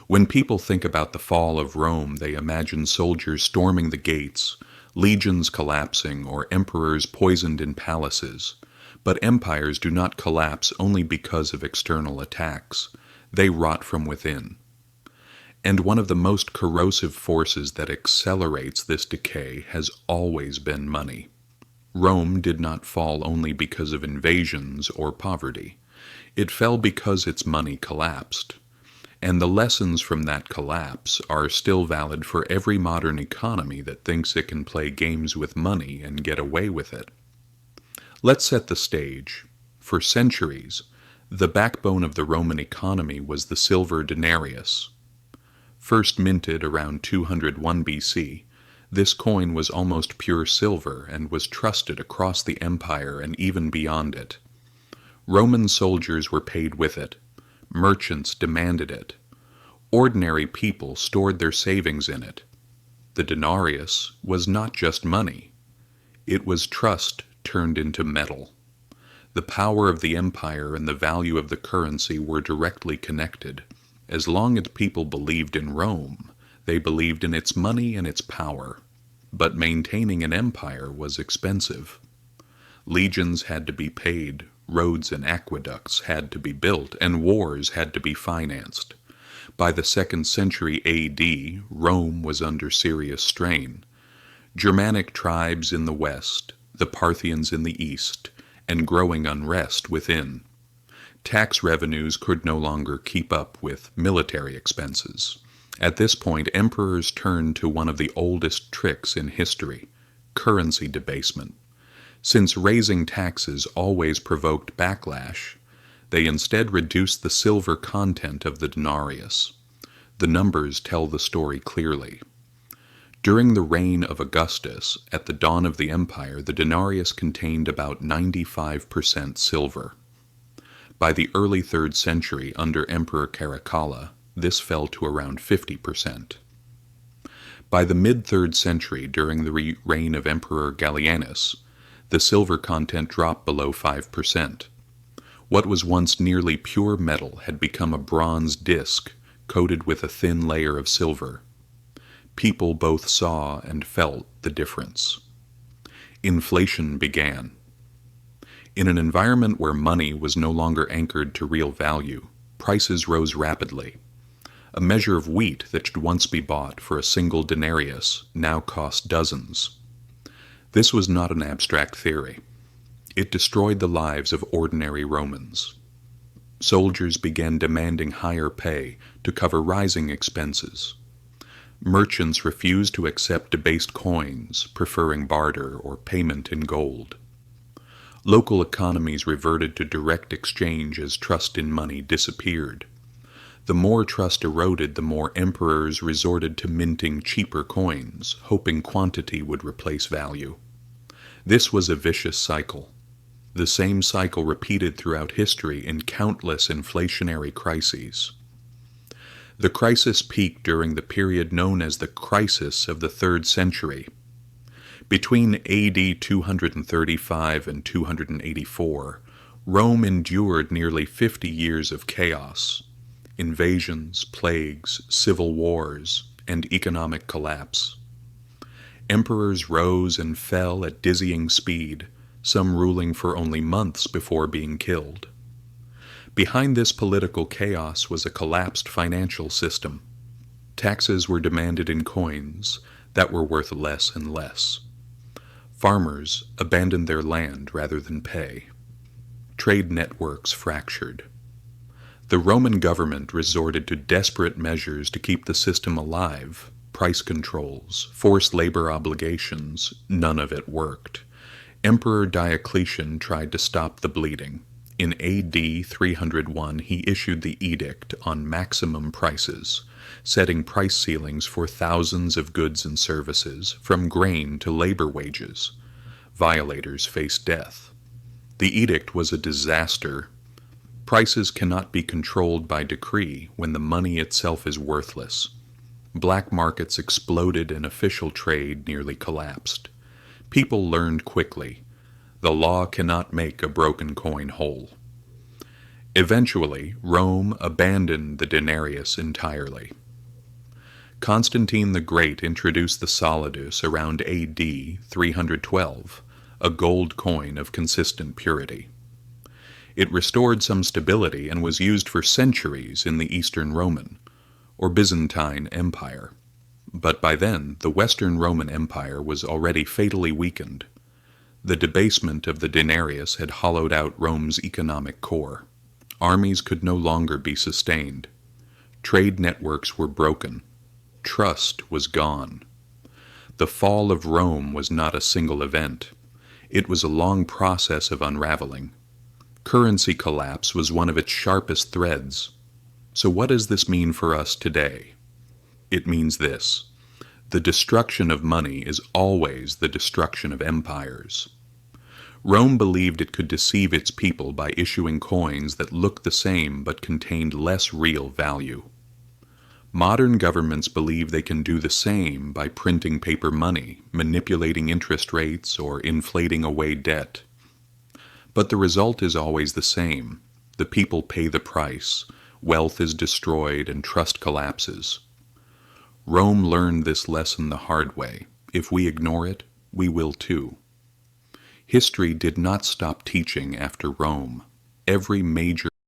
When people think about the fall of Rome, they imagine soldiers storming the gates, legions collapsing, or emperors poisoned in palaces. But empires do not collapse only because of external attacks. They rot from within. And one of the most corrosive forces that accelerates this decay has always been money. Rome did not fall only because of invasions or poverty. It fell because its money collapsed. And the lessons from that collapse are still valid for every modern economy that thinks it can play games with money and get away with it. Let's set the stage. For centuries, the backbone of the Roman economy was the silver denarius. First minted around 201 BC, this coin was almost pure silver and was trusted across the empire and even beyond it. Roman soldiers were paid with it. Merchants demanded it. Ordinary people stored their savings in it. The denarius was not just money. It was trust turned into metal. The power of the empire and the value of the currency were directly connected. As long as people believed in Rome, they believed in its money and its power. But maintaining an empire was expensive. Legions had to be paid, roads and aqueducts had to be built, and wars had to be financed. By the 2nd century AD, Rome was under serious strain. Germanic tribes in the west, the Parthians in the east, and growing unrest within. Tax revenues could no longer keep up with military expenses. At this point, emperors turned to one of the oldest tricks in history, currency debasement. Since raising taxes always provoked backlash, they instead reduced the silver content of the denarius. The numbers tell the story clearly. During the reign of Augustus, at the dawn of the empire, the denarius contained about 95% silver. By the early 3rd century, under Emperor Caracalla, this fell to around 50%. By the mid-3rd century, during the reign of Emperor Gallienus, the silver content dropped below 5%. What was once nearly pure metal had become a bronze disc coated with a thin layer of silver. People both saw and felt the difference. Inflation began. In an environment where money was no longer anchored to real value, prices rose rapidly. A measure of wheat that should once be bought for a single denarius now cost dozens. This was not an abstract theory. It destroyed the lives of ordinary Romans. Soldiers began demanding higher pay to cover rising expenses. Merchants refused to accept debased coins, preferring barter or payment in gold. Local economies reverted to direct exchange as trust in money disappeared. The more trust eroded, the more emperors resorted to minting cheaper coins, hoping quantity would replace value. This was a vicious cycle. The same cycle repeated throughout history in countless inflationary crises. The crisis peaked during the period known as the Crisis of the 3rd century. Between AD 235 and 284, Rome endured nearly 50 years of chaos, invasions, plagues, civil wars, and economic collapse. Emperors rose and fell at dizzying speed, some ruling for only months before being killed. Behind this political chaos was a collapsed financial system. Taxes were demanded in coins that were worth less and less. Farmers abandoned their land rather than pay. Trade networks fractured. The Roman government resorted to desperate measures to keep the system alive. Price controls, forced labor obligations, none of it worked. Emperor Diocletian tried to stop the bleeding. In AD 301, he issued the edict on maximum prices, setting price ceilings for thousands of goods and services, from grain to labor wages. Violators faced death. The edict was a disaster. Prices cannot be controlled by decree when the money itself is worthless. Black markets exploded and official trade nearly collapsed. People learned quickly. The law cannot make a broken coin whole. Eventually, Rome abandoned the denarius entirely. Constantine the Great introduced the solidus around AD 312, a gold coin of consistent purity. It restored some stability and was used for centuries in the Eastern Roman, or Byzantine Empire. But by then, the Western Roman Empire was already fatally weakened. The debasement of the denarius had hollowed out Rome's economic core. Armies could no longer be sustained. Trade networks were broken. Trust was gone. The fall of Rome was not a single event. It was a long process of unraveling. Currency collapse was one of its sharpest threads. So what does this mean for us today? It means this: the destruction of money is always the destruction of empires. Rome believed it could deceive its people by issuing coins that looked the same but contained less real value. Modern governments believe they can do the same by printing paper money, manipulating interest rates, or inflating away debt. But the result is always the same. The people pay the price, wealth is destroyed, and trust collapses. Rome learned this lesson the hard way. If we ignore it, we will too. History did not stop teaching after Rome. Every major